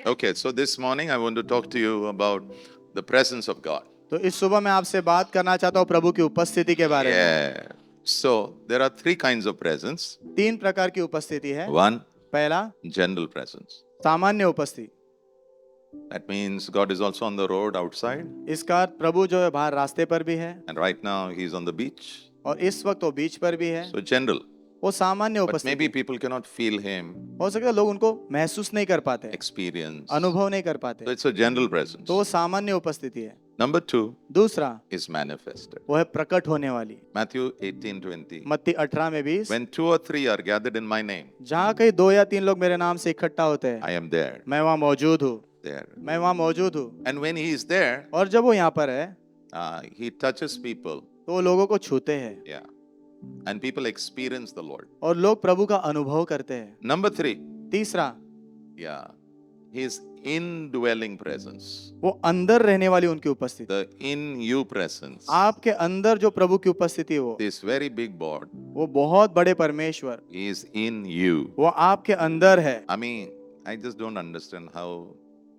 Okay, so this morning I want to talk to you about the presence of God. तो इस सुबह मैं आपसे बात करना चाहता हूँ प्रभु की उपस्थिति के बारे में। Yeah. So there are three kinds of presence. 3 प्रकार की उपस्थिति है। One, पहला, general presence. सामान्य उपस्थिति। That means God is also on the road outside, इसका अर्थ प्रभु जो है बाहर रास्ते पर भी है and right now he's on the beach. और इस वक्त वो बीच पर भी है। So general. वो सामान्य But उपस्थिति। maybe people cannot feel him, हो सकता है लोग उनको महसूस नहीं कर पाते, experience. अनुभव नहीं कर So पाते, it's a general presence. तो वो सामान्य उपस्थिति है। Number two दूसरा, is manifested. वो है प्रकट होने वाली। Matthew 18:20. मत्ती 18 में 20, When two or three are gathered in my name, जहाँ कहीं 2 या 3 लोग मेरे नाम से इकट्ठा होते हैं, I am there. मैं वहाँ मौजूद हूँ। There. मैं वहाँ मौजूद हूँ। And when he is there, और जब वो यहाँ पर है, he touches people. तो वो लोगों को छूते हैं Yeah. And people experience the Lord. और लोग प्रभु का अनुभव करते हैं। Number three. तीसरा, Yeah. His indwelling presence. वो अंदर रहने वाली उनकी उपस्थिति। The in you presence. आपके अंदर जो प्रभु की उपस्थिति है, This very big God वो बहुत बड़े परमेश्वर, is in you. वो आपके अंदर है। I mean, I just don't understand how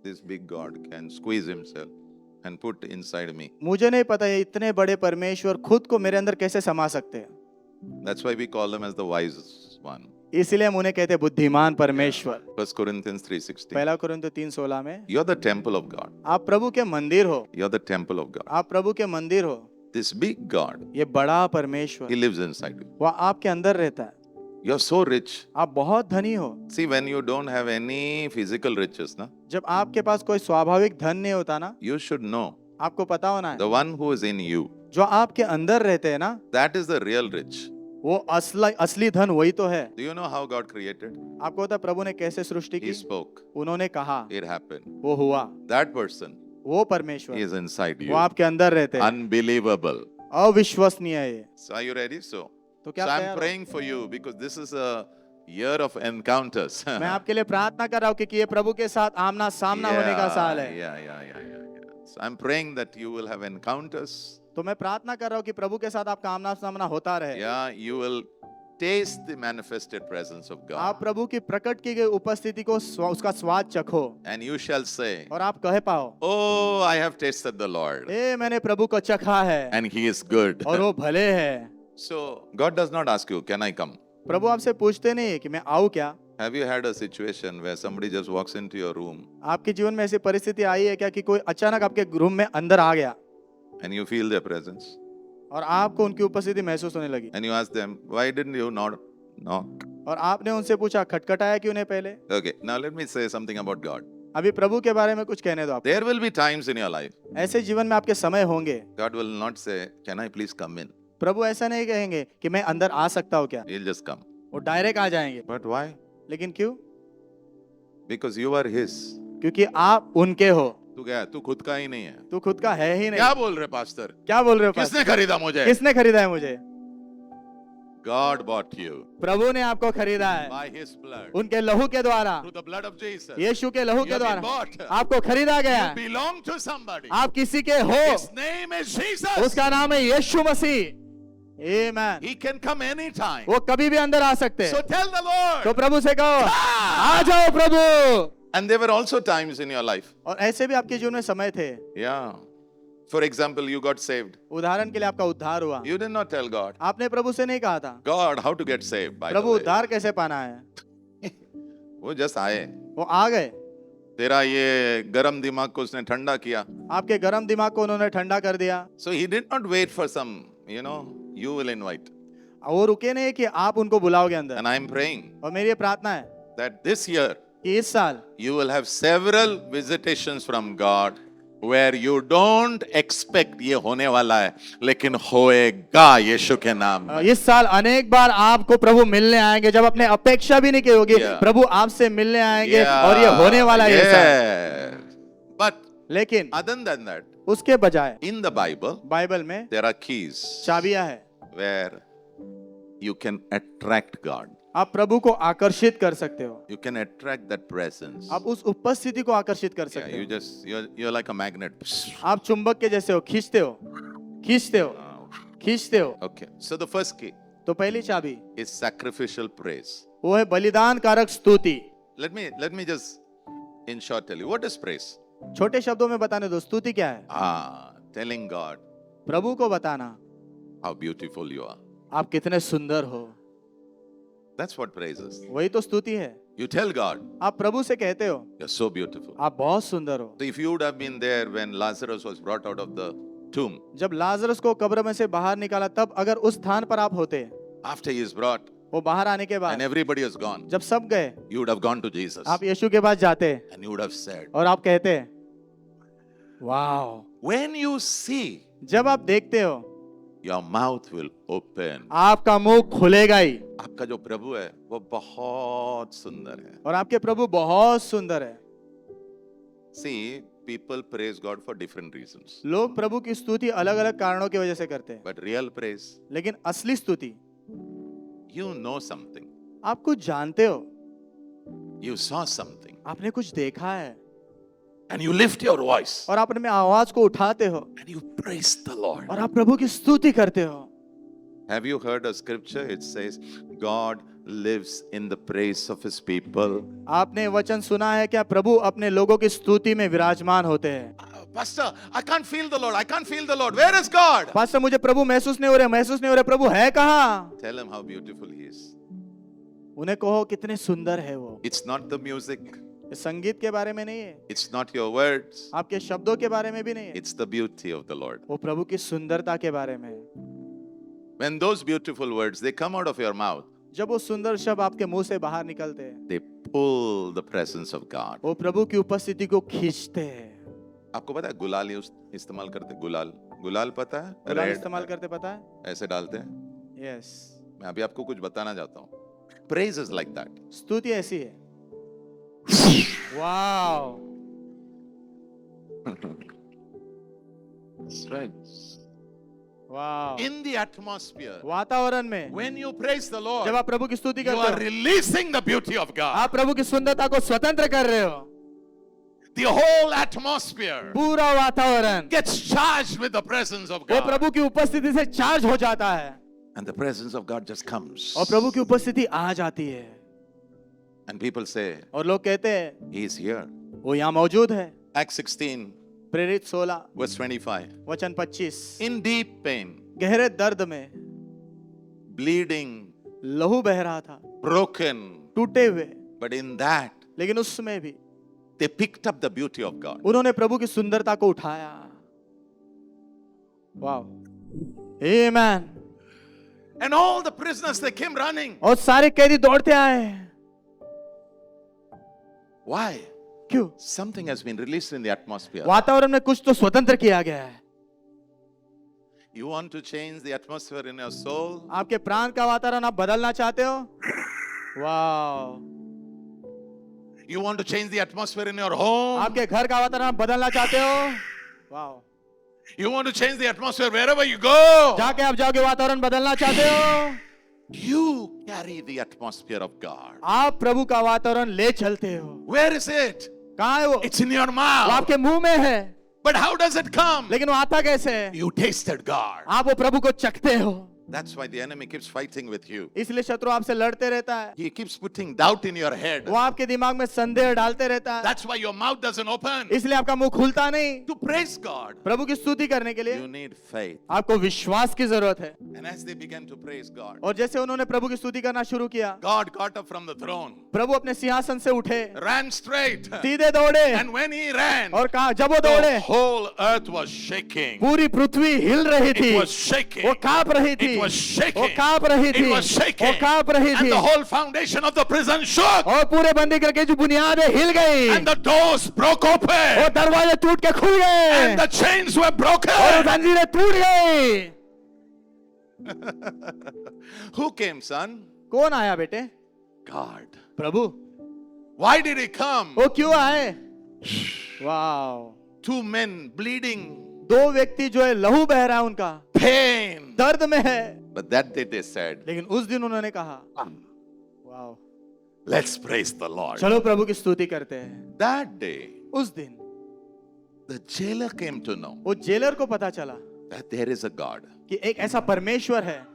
this big God can squeeze himself and put inside me. मुझे नहीं पता ये इतने बड़े परमेश्वर खुद को मेरे अंदर कैसे समा सकते हैं। That's why we call him as the wise one. इसलिए हम उन्हें कहते हैं बुद्धिमान परमेश्वर। 1 Corinthians 3:16. पहला कोरिन्थियों 3:16 में, You're the temple of God. आप प्रभु के मंदिर हो। You're the temple of God. आप प्रभु के मंदिर हो। This big God, ये बड़ा परमेश्वर, he lives inside you. वो आपके अंदर रहता है। You're so rich. आप बहुत धनी हो। See, when you don't have any physical riches, na, जब आपके पास कोई स्वाभाविक धन नहीं होता ना, you should know आपको पता होना है, the one who is in you. जो आपके अंदर रहते हैं ना, That is the real rich. वो असली धन वही तो है। Do you know how God created? आपको पता है प्रभु ने कैसे सृष्टि He की? spoke. उन्होंने कहा, It happened. वो हुआ। That person वो परमेश्वर is inside वो you. आपके अंदर रहते हैं। Unbelievable. अविश्वसनीय है ये। So are you ready? So तो क्या I'm तैयार हो? praying for you because this is a year of encounters. मैं आपके लिए प्रार्थना कर रहा हूँ क्योंकि ये प्रभु के साथ आमना सामना होने का साल है। Yeah. So I'm praying that you will have encounters. तो मैं प्रार्थना कर रहा हूँ कि प्रभु के साथ आपका आमना सामना होता रहे। Yeah, you will taste the manifested presence of आप God. प्रभु की प्रकट की गई उपस्थिति को उसका स्वाद चखो And you shall say, और आप कह पाओ, oh, I have tasted the Lord. मैंने प्रभु को चखा है And he is good. और वो भले है। So God does not ask you, can I come? प्रभु आपसे पूछते नहीं है कि मैं आऊँ क्या। Have you had a situation where somebody just walks into your room आपके जीवन में ऐसी परिस्थिति आई है क्या कि कोई अचानक आपके रूम में अंदर आ गया and you feel their presence? और आपको उनकी उपस्थिति महसूस होने लगी And you ask them, why didn't you not knock? और आपने उनसे पूछा खटखटाया क्यों नहीं पहले? Okay, now let me say something about God. अभी प्रभु के बारे में कुछ कहने दो आप। There will be times in your life, ऐसे जीवन में आपके समय होंगे, God will not say, can I please come in? प्रभु ऐसा नहीं कहेंगे कि मैं अंदर आ सकता हूँ क्या, He'll just come. वो डायरेक्ट आ जाएंगे। But why? लेकिन क्यों? Because you are His. क्योंकि आप उनके हो। तू क्या है? तू खुद का ही नहीं है. तू खुद का है ही नहीं। क्या बोल रहे पास्टर? क्या बोल रहे हो? किसने खरीदा मुझे? किसने खरीदा है मुझे? God bought you प्रभु ने आपको खरीदा है by His blood. उनके लहू के द्वारा, Through the blood of Jesus. यीशु के लहू You के have been द्वारा bought. आपको खरीदा गया You है। belong to somebody. आप किसी के हो। His name is Jesus. उसका नाम है यीशु मसीह। आमेन। He can come anytime. वो कभी भी अंदर आ सकते So हैं। tell the Lord. तो प्रभु से कहो, आ जाओ प्रभु। And there were also times in your life. और ऐसे भी आपके जीवन में समय थे। Yeah. For example, you got saved. उदाहरण के लिए आपका उद्धार हुआ, You did not tell God, आपने प्रभु से नहीं कहा था, God, how to get saved. By the Prabhu way. उद्धार कैसे पाना है। वो just आए. वो आ गए, तेरा ये गरम दिमाग को उसने ठंडा किया. आपके गरम दिमाग को उन्होंने ठंडा कर दिया। So he did not wait for some, you will invite. वो रुके नहीं कि आप उनको बुलाओगे अंदर। And I am praying और मेरी ये प्रार्थना है that this year कि इस साल you will have several visitations from God where you don't expect ये होने वाला है, लेकिन होएगा यीशु के नाम में. इस साल अनेक बार आपको प्रभु मिलने आएंगे जब अपने अपेक्षा भी नहीं की होगी, Yeah. प्रभु आपसे मिलने आएंगे Yeah. और ये होने वाला है ये साल। Yeah. But लेकिन other than that, उसके बजाय in the Bible, बाइबल में there are keys चाबियां है, where you can attract God. आप प्रभु को आकर्षित कर सकते हो, You can attract that presence. आप उस उपस्थिति को आकर्षित कर Yeah, सकते you हो। just you're like a magnet. आप चुंबक के जैसे हो, खींचते हो, खींचते हो, खींचते हो। Okay. So the first key तो पहली चाबी is sacrificial praise. वो है बलिदान कारक स्तुति। Let me just in short tell you what is praise. छोटे शब्दों में बताने दो, स्तुति क्या है? Telling God प्रभु को बताना how beautiful you are. आप कितने सुंदर हो, That's what praise is. वही तो स्तुति है। You tell God, आप प्रभु से कहते हो you're so beautiful. आप बहुत सुंदर हो। So if you would have been there when Lazarus was brought out of the tomb, जब लाजरस को कब्र में से बाहर निकाला, तब अगर उस स्थान पर आप होते, after he is brought वो बाहर आने के and बाद everybody is gone, जब सब गए, you would have gone to Jesus आप यीशु के पास जाते and you would have said, और आप कहते, वाओ। when you see, जब आप देखते हो, your mouth will open. आपका मुंह खुलेगा ही। आपका जो प्रभु है वो बहुत सुंदर है। और आपके प्रभु बहुत सुंदर है। See, people praise God for different reasons. लोग प्रभु की स्तुति अलग अलग कारणों की वजह से करते हैं, But real praise, लेकिन असली स्तुति you know something. आप कुछ जानते हो, You saw something. आपने कुछ देखा है And you lift your voice. और आप अपने आवाज को उठाते हो And you praise the Lord. और आप प्रभु की स्तुति करते हो। Have you heard a scripture? It says, God lives in the praise of his people. आपने वचन सुना है क्या? प्रभु अपने लोगों की स्तुति में विराजमान होते हैं। Pastor, I can't feel the Lord. I can't feel the Lord. Where is God? Pastor, मुझे प्रभु महसूस नहीं हो रहे, महसूस नहीं हो रहे, प्रभु है कहाँ? Tell him how beautiful he is. उन्हें कहो कितने सुंदर है वो। It's not the music. ये संगीत के बारे में नहीं है, It's not your words. आपके शब्दों के बारे में भी नहीं है, It's the beauty of the Lord. वो प्रभु की सुंदरता के बारे में है। When those beautiful words, they come out of your mouth, जब वो सुंदर शब्द आपके मुंह से बाहर निकलते हैं, they pull the presence of God. वो प्रभु की उपस्थिति को खींचते हैं। आपको पता है गुलाल इस्तेमाल करते हैं? गुलाल पता है? गुलाल Red, इस्तेमाल करते पता है? ऐसे डालते हैं। यस, मैं अभी आपको कुछ बताना चाहता हूँ. Praise is like that. स्तुति ऐसी है। Wow, That's right. Wow. In the atmosphere, वातावरण में when you praise the Lord, जब आप प्रभु की स्तुति you are करते हो, releasing the beauty of God. आप प्रभु की सुंदरता को स्वतंत्र कर रहे हो। The whole atmosphere पूरा वातावरण gets charged with the presence of वो God. प्रभु की उपस्थिति से चार्ज हो जाता है And the presence of God just comes. और प्रभु की उपस्थिति आ जाती है। And people say, और लोग कहते हैं He is here. वो यहाँ मौजूद है। Acts 16, प्रेरित 16 verse 25. वचन 25, In deep pain, गहरे दर्द में bleeding, लहू बह रहा था, broken, टूटे हुए, but in that, लेकिन उसमें भी they picked up the beauty of God. उन्होंने प्रभु की सुंदरता को उठाया। Wow, amen. And all the prisoners, they came running. और सारे कैदी दौड़ते आए। Why? क्यों? Something has been released in the atmosphere. वातावरण में कुछ तो स्वतंत्र किया गया है। You want to change the atmosphere in your soul? आपके प्राण का वातावरण आप बदलना चाहते हो? Wow. You want to change the atmosphere in your home? आपके घर का वातावरण आप बदलना चाहते हो? Wow. You want to change the atmosphere wherever you go? जाके आप जाओगे वातावरण बदलना चाहते हो? You carry the atmosphere of God. आप प्रभु का वातावरण ले चलते हो। Where is it? कहाँ है वो? It's in your वो mouth. आपके मुंह में है। But how does it come? लेकिन वो आता कैसे है? You tasted God. आप वो प्रभु को चखते हो। That's why the enemy keeps fighting with you. इसलिए शत्रु आपसे लड़ते रहता है। He keeps putting doubt in your head. वो आपके दिमाग में संदेह डालते रहता है। That's why your mouth doesn't open. इसलिए आपका मुंह खुलता नहीं। To praise God, प्रभु की स्तुति करने के लिए you need faith. आपको विश्वास की जरूरत है। And as they began to praise God, और जैसे उन्होंने प्रभु की स्तुति करना शुरू किया, God got up from the throne, प्रभु अपने सिंहासन से उठे, ran straight. सीधे दौड़े, And when he ran, और कहा जब वो the दौड़े whole earth was shaking. पूरी पृथ्वी हिल रही थी, It was shaking. वो कांप रही थी, It was shaking. वो कांप रही थी, It was shaking. वो कांप रही And थी, the whole foundation of the prison shook. और पूरे बंदी घर की जो बुनियादें हिल गई, And the doors broke और open. दरवाजे टूट के खुल गए, And the chains were और broken. जंजीरें टूट गई। Who came, son? कौन आया बेटे? God. Prabhu. Why did he come? वो क्यों आए? वाओ। Two men bleeding, दो व्यक्ति जो है लहू बह रहा है उनका, pain. दर्द में है, But that day they said, लेकिन उस दिन उन्होंने कहा, wow, let's praise the Lord. चलो प्रभु की स्तुति करते हैं। That day, उस दिन the jailer came to know वो जेलर को पता चला that there is a God. कि एक ऐसा परमेश्वर है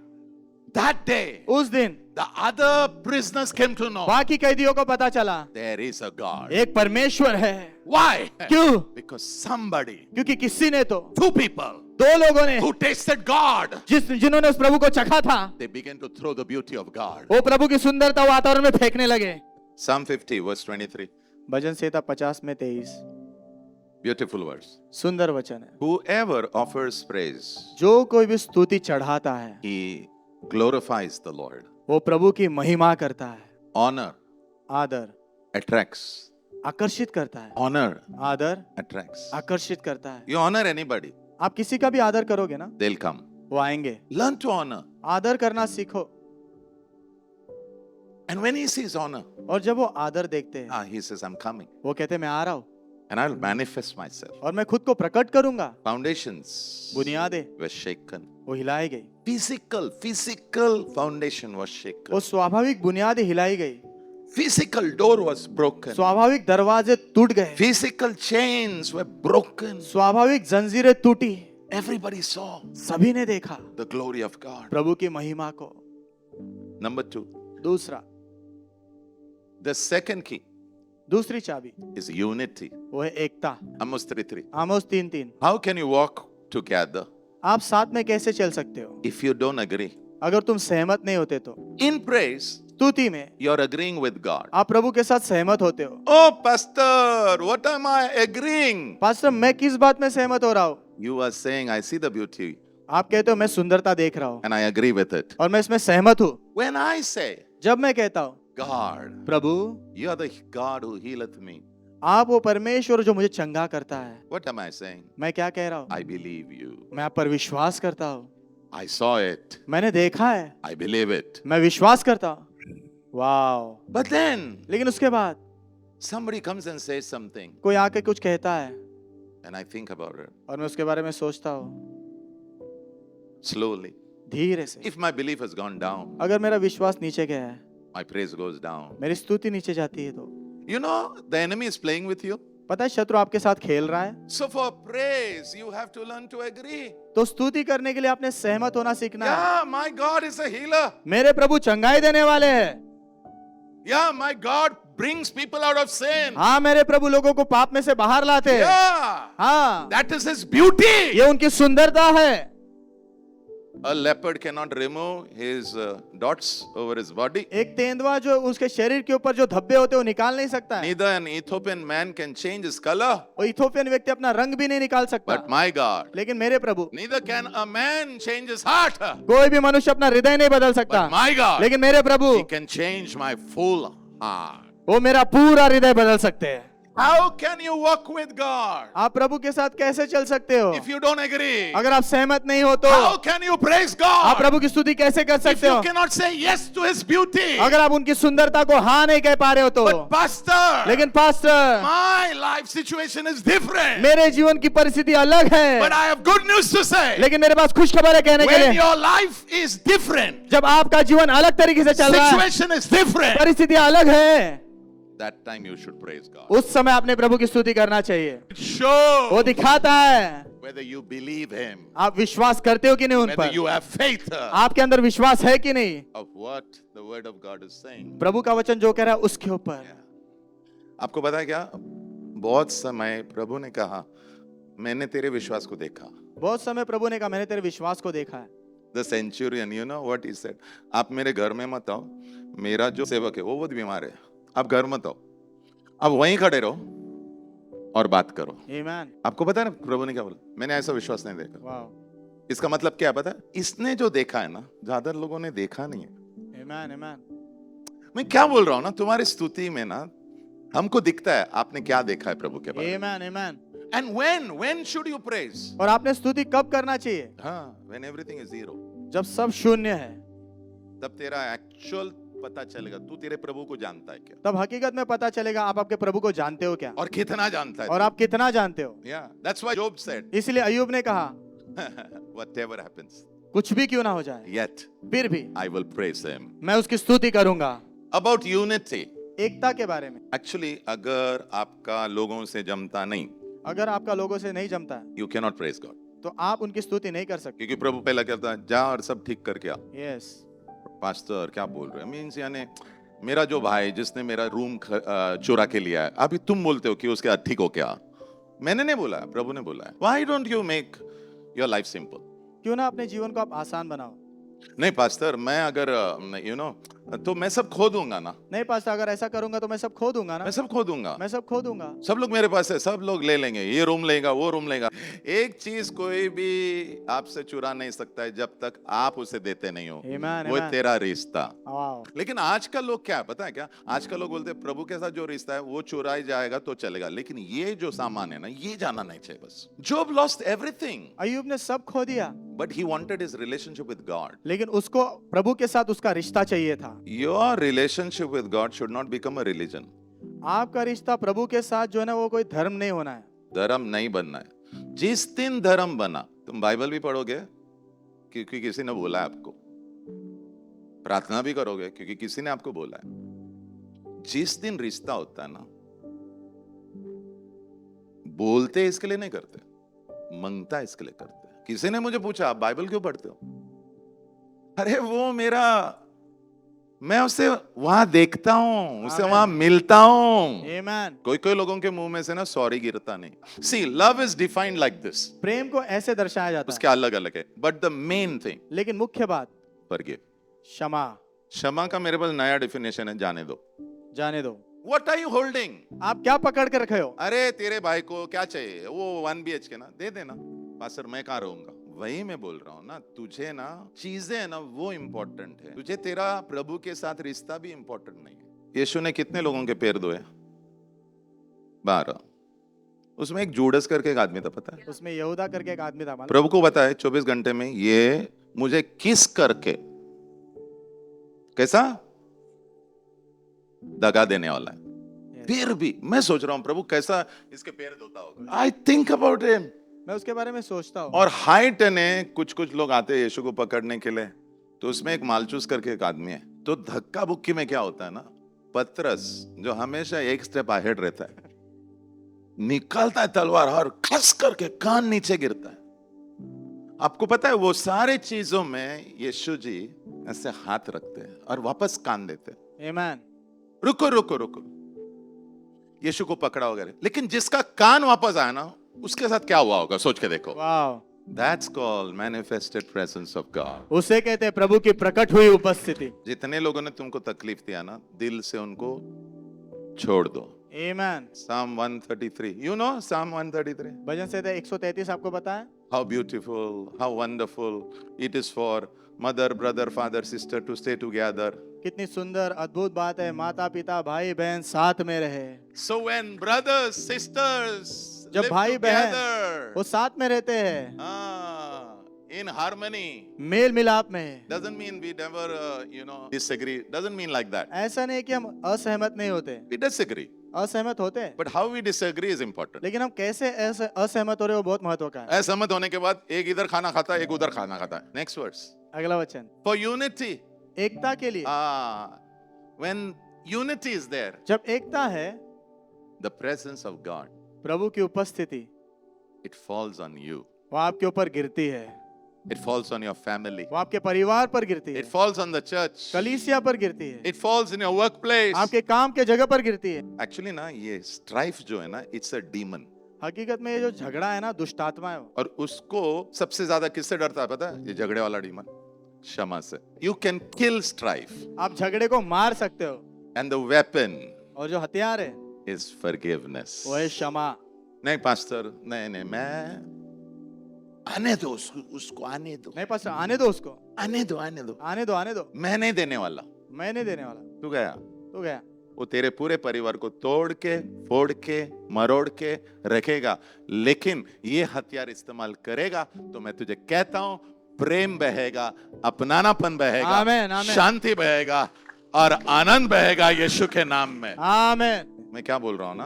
that day, उस दिन the other prisoners came to know बाकी कैदियों को पता चला there is a God. एक परमेश्वर है। Why? क्यों? Because somebody, क्योंकि किसी ने तो, two people दो लोगों ने who tasted God, जिन्होंने उस प्रभु को चखा था, they began to throw the beauty of God. वो प्रभु की सुंदरता वातावरण में फेंकने लगे। Psalm 50 verse 23. भजन संहिता 50 में 23 Beautiful verse. सुंदर वचन है। Whoever offers praise, जो कोई भी स्तुति चढ़ाता है he glorifies the Lord. वो प्रभु की महिमा करता है। Honor आदर attracts. आकर्षित करता है। Honor आदर attracts. आकर्षित करता है। You honor anybody, आप किसी का भी आदर करोगे ना, they'll come. वो आएंगे। Learn to honor. आदर करना सीखो। And when he sees honor, और जब वो आदर देखते हैं, he says, I'm coming. वो कहते हैं मैं आ रहा हूँ And I'll manifest myself. और मैं खुद को प्रकट करूंगा। Foundations बुनियादें were shaken. वो हिलाई गई। Physical foundation was shaken. वो स्वाभाविक बुनियादें हिलाई गई। Physical door was broken. स्वाभाविक दरवाजे टूट गए। Physical chains were broken. स्वाभाविक जंजीरें टूटी। Everybody saw सभी ने देखा the glory of God. प्रभु की महिमा को। Number 2, दूसरा, the second key दूसरी चाबी is unity. वो है एकता। Amos 3:3. Amos 3:3। How can you walk together आप साथ में कैसे चल सकते हो if you don't agree? अगर तुम सहमत नहीं होते तो? In praise, स्तुति में you're agreeing with God. आप प्रभु के साथ सहमत होते हो। Oh, pastor, what am I agreeing? Pastor, मैं किस बात में सहमत हो रहा हूँ? You are saying, I see the beauty आप कहते हो मैं सुंदरता देख रहा हूँ and I agree with it. और मैं इसमें सहमत हूँ। When I say, जब मैं कहता हूँ God, Prabhu, you are the God who healeth me, आप वो परमेश्वर जो मुझे चंगा करता है, what am I saying? मैं क्या कह रहा हूँ? I believe you. मैं आप पर विश्वास करता हूँ। I saw it. मैंने देखा है, I believe it. मैं विश्वास करता हूँ। वाओ! But then लेकिन उसके बाद somebody comes and says something कोई आके कुछ कहता है and I think about it और मैं उसके बारे में सोचता हूँ slowly. धीरे से। If my belief has gone down, अगर मेरा विश्वास नीचे गया है, my praise goes down. मेरी स्तुति नीचे जाती है तो You know, the enemy is playing with you. पता है शत्रु आपके साथ खेल रहा है। So for praise, you have to learn to agree. तो स्तुति करने के लिए आपने सहमत होना सीखना है। Yeah, my God is a healer. मेरे प्रभु चंगाई देने वाले हैं। Yeah, my God brings people out of sin. हाँ, मेरे प्रभु लोगों को पाप में से बाहर लाते हैं। Yeah, हाँ, that is his beauty. ये उनकी सुंदरता है। A leopard cannot remove his dots over his body. एक तेंदुआ जो उसके शरीर के ऊपर जो धब्बे होते हैं वो निकाल नहीं सकता है। Neither an Ethiopian man can change his color. और इथोपियन व्यक्ति अपना रंग भी नहीं निकाल सकता। But my God, लेकिन मेरे प्रभु, neither can a man change his heart. कोई भी मनुष्य अपना हृदय नहीं बदल सकता। But my God, लेकिन मेरे प्रभु, he can change my full heart. वो मेरा पूरा हृदय बदल सकते हैं। How can you walk with God आप प्रभु के साथ कैसे चल सकते हो if you don't agree? अगर आप सहमत नहीं हो तो? How can you praise आप God प्रभु की स्तुति कैसे कर if सकते हो you cannot say yes to his beauty? अगर आप उनकी सुंदरता को हाँ नहीं कह पा रहे हो तो? But pastor, लेकिन pastor, my life situation is different. मेरे जीवन की परिस्थिति अलग है। But I have good news to say. लेकिन मेरे पास खुश खबर है कहने के When लिए, your life is different, जब आपका जीवन अलग तरीके से चल रहा है, situation is different, परिस्थिति अलग है, that time you should praise God. उस समय आपने प्रभु की स्तुति करना चाहिए। It shows वो दिखाता है whether you believe him, आप विश्वास करते हो कि नहीं उन whether पर, you have faith आपके अंदर विश्वास है कि नहीं of what the word of God is saying. प्रभु का वचन जो कह रहा है उसके ऊपर। आपको पता है क्या, बहुत समय प्रभु ने कहा मैंने तेरे विश्वास को देखा. बहुत समय प्रभु ने कहा मैंने तेरे विश्वास को देखा है। The centurion, you know what he said? आप मेरे घर में मत आओ, मेरा जो सेवक है वो बहुत बीमार है, आप घर मत आओ, आप वहीं खड़े रहो और बात करो। आमीन। आपको पता है ना प्रभु ने क्या बोला? मैंने ऐसा विश्वास नहीं देखा। वाह। इसका मतलब क्या है पता है? इसने जो देखा है ना, ज्यादा लोगों ने देखा नहीं है। आमीन आमीन। मैं क्या बोल रहा हूँ ना, तुम्हारी स्तुति में ना हमको दिखता है आपने क्या देखा है प्रभु के बारे में। आमीन आमीन। And when should you praise? और आपने स्तुति कब करना चाहिए? हाँ, when everything is zero. जब सब शून्य है, तब तेरा एक्चुअल पता चलेगा तू तेरे प्रभु को जानता है क्या, तब हकीकत में पता चलेगा आप आपके प्रभु को जानते हो क्या और कितना जानता है। और आप कितना जानते हो। Yeah, that's why Job said, इसलिए अय्यूब ने कहा whatever happens, कुछ भी क्यों ना हो जाए, yet फिर भी I will praise him. मैं उसकी स्तुति करूंगा। About unity, एकता के बारे में, actually अगर आपका लोगों से जमता नहीं, अगर आपका लोगों से नहीं जमता है you cannot praise God. तो आप उनकी स्तुति नहीं कर सकते। क्योंकि प्रभु पहला कहता है जा और सब ठीक करके आ, यस, पास्टर क्या बोल रहे हैं? मीन्स यानी मेरा जो भाई जिसने मेरा रूम चुरा के लिया है, अभी तुम बोलते हो कि उसके ठीक हो क्या? मैंने नहीं बोला है, प्रभु ने बोला है। Why don't you make your life simple? क्यों ना अपने जीवन को आप आसान बनाओ? नहीं पास्टर, मैं अगर तो मैं सब खो दूंगा ना। नहीं पास्टर, अगर ऐसा करूंगा तो मैं सब खो दूंगा ना। मैं सब खो दूंगा। मैं सब खो दूंगा। सब लोग मेरे पास है, सब लोग ले लेंगे, ये रूम लेगा, वो रूम लेगा। एक चीज कोई भी आपसे चुरा नहीं सकता है जब तक आप उसे देते नहीं हो। Amen, वो amen. तेरा रिश्ता। वाओ। लेकिन आज का लोग क्या है पता है क्या? आज का लोग बोलते हैं प्रभु के साथ जो रिश्ता है वो चुराई जाएगा तो चलेगा, लेकिन ये जो सामान है ना, ये जाना नहीं चाहिए। बस जॉब लॉस्ट एवरीथिंग, अय्यूब ने सब खो दिया, but he wanted his relationship with God. लेकिन उसको प्रभु के साथ उसका रिश्ता चाहिए था। Your relationship with God should not become a religion. आपका रिश्ता प्रभु के साथ जो है ना, वो कोई धर्म नहीं होना है। धर्म नहीं बनना है। जिस दिन धर्म बना, तुम बाइबल भी पढ़ोगे क्योंकि किसी ने बोला है आपको, प्रार्थना भी करोगे क्योंकि किसी ने आपको बोला है। जिस दिन रिश्ता होता है ना, बोलते इसके लिए नहीं करते, मांगता इसके लिए करते। किसी ने मुझे पूछा आप बाइबल क्यों पढ़ते हो? अरे वो मेरा, मैं उसे वहां देखता हूं, उसे वहां मिलता हूं। Amen. कोई कोई लोगों के मुंह में से ना सॉरी गिरता नहीं। See love is defined like this. प्रेम को ऐसे दर्शाया जाता उसके है, अलग अलग है, बट द मेन थिंग लेकिन मुख्य बात फॉरगिव। क्षमा। क्षमा का मेरे पास नया डेफिनेशन है, जाने दो। जाने दो। What are you holding? आप क्या पकड़ के रखे हो? अरे तेरे भाई को क्या चाहिए, वो 1 BHK ना दे देना। पास्टर मैं कहाँ रहूंगा? वही मैं बोल रहा हूँ ना, तुझे ना चीजें है ना वो इंपॉर्टेंट है, तुझे तेरा प्रभु के साथ रिश्ता भी इंपॉर्टेंट नहीं है। यीशु ने कितने लोगों के पैर धोए? 12। उसमें एक जूडस करके एक आदमी था, पता है? उसमें यहूदा करके एक आदमी था, मालूम? प्रभु को बताए 24 घंटे में ये मुझे किस करके कैसा दगा देने वाला है। फिर भी मैं सोच रहा हूं प्रभु कैसा इसके पैर धोता होगा। I think about him. मैं उसके बारे में सोचता हूँ। और हाइट ने कुछ लोग आते हैं यीशु को पकड़ने के लिए, तो उसमें एक मालचूस करके एक आदमी है। तो धक्का बुक्की में क्या होता है ना, पतरस जो हमेशा एक स्टेप अहेड रहता है, निकालता है तलवार और खस करके कान नीचे गिरता है। आपको पता है वो सारे चीजों में यीशु जी ऐसे हाथ रखते हैं और वापस कान देते हैं। Amen. रुको रुको रुको, यीशु को पकड़ा वगैरह, लेकिन जिसका कान वापस आया ना, उसके साथ क्या हुआ होगा सोच के देखो। Wow. That's called manifested presence of God. उसे कहते हैं प्रभु की प्रकट हुई उपस्थिति। जितने लोगों ने तुमको तकलीफ दिया ना, दिल से उनको छोड़ दो। Amen. Psalm 133. You know Psalm 133? भजन संहिता 133 आपको पता है? How beautiful, how wonderful it is for mother, brother, father, sister to stay together. कितनी सुंदर अद्भुत बात है, माता पिता भाई बहन साथ में रहे। So when brothers, sisters जब live भाई बहन together, वो साथ में रहते हैं, in harmony, मेल मिलाप में, doesn't mean we never, disagree. Doesn't mean like that. ऐसा नहीं कि हम असहमत नहीं होते, We disagree. असहमत होते हैं, But how we disagree is important. लेकिन हम कैसे असहमत हो रहे हो बहुत महत्व का है। असहमत होने के बाद एक इधर खाना खाता है, एक उधर खाना खाता है। Next verse. अगला वचन, For unity. एकता के लिए। When unity is there, जब एकता है, the presence of God, प्रभु की उपस्थिति it falls on you. वो आपके ऊपर गिरती है, It falls on your family. वो आपके परिवार पर गिरती है, It falls on the church. कलीसिया पर गिरती है, It falls in your workplace. आपके काम के जगह पर गिरती है। Actually ना ये strife जो है ना, it's a demon. हकीकत में ये जो झगड़ा है ना, दुष्टात्मा है वो। और उसको सबसे ज्यादा किससे डरता है पता है? ये झगड़े वाला डीमन, क्षमा से। You can kill strife. आप झगड़े को मार सकते हो, And the weapon और जो हथियार है is forgiveness. वो है क्षमा। नहीं पास्टर, नहीं मैं आने दो उसको आने दो, नहीं पास्टर, आने दो उसको, आने दो आने दो, आने दो, आने दो, मैं नहीं देने वाला। मैं नहीं देने वाला। तू गया, तो गया, वो तेरे पूरे परिवार को तोड़ के फोड़ के मरोड़ के रखेगा, लेकिन ये हथियार इस्तेमाल करेगा तो मैं तुझे कहता हूं प्रेम बहेगा, अपनानापन बहेगा, आमेन, आमेन। शांति बहेगा और आनंद बहेगा यीशु के नाम में। आमेन। मैं क्या बोल रहा हूँ ना,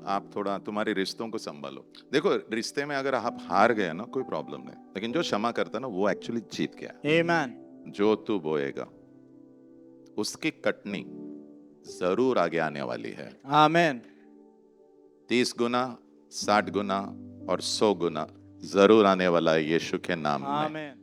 आप थोड़ा तुम्हारे रिश्तों को संभालो। देखो रिश्ते में अगर आप हार गए ना कोई प्रॉब्लम नहीं, लेकिन जो क्षमा करता है ना वो एक्चुअली जीत गया। आमेन। जो तू बोएगा उसकी कटनी जरूर आगे आने वाली है। आमेन। 30 गुना 60 गुना और 100 गुना जरूर आने वाला है यीशु के नाम में। आमेन।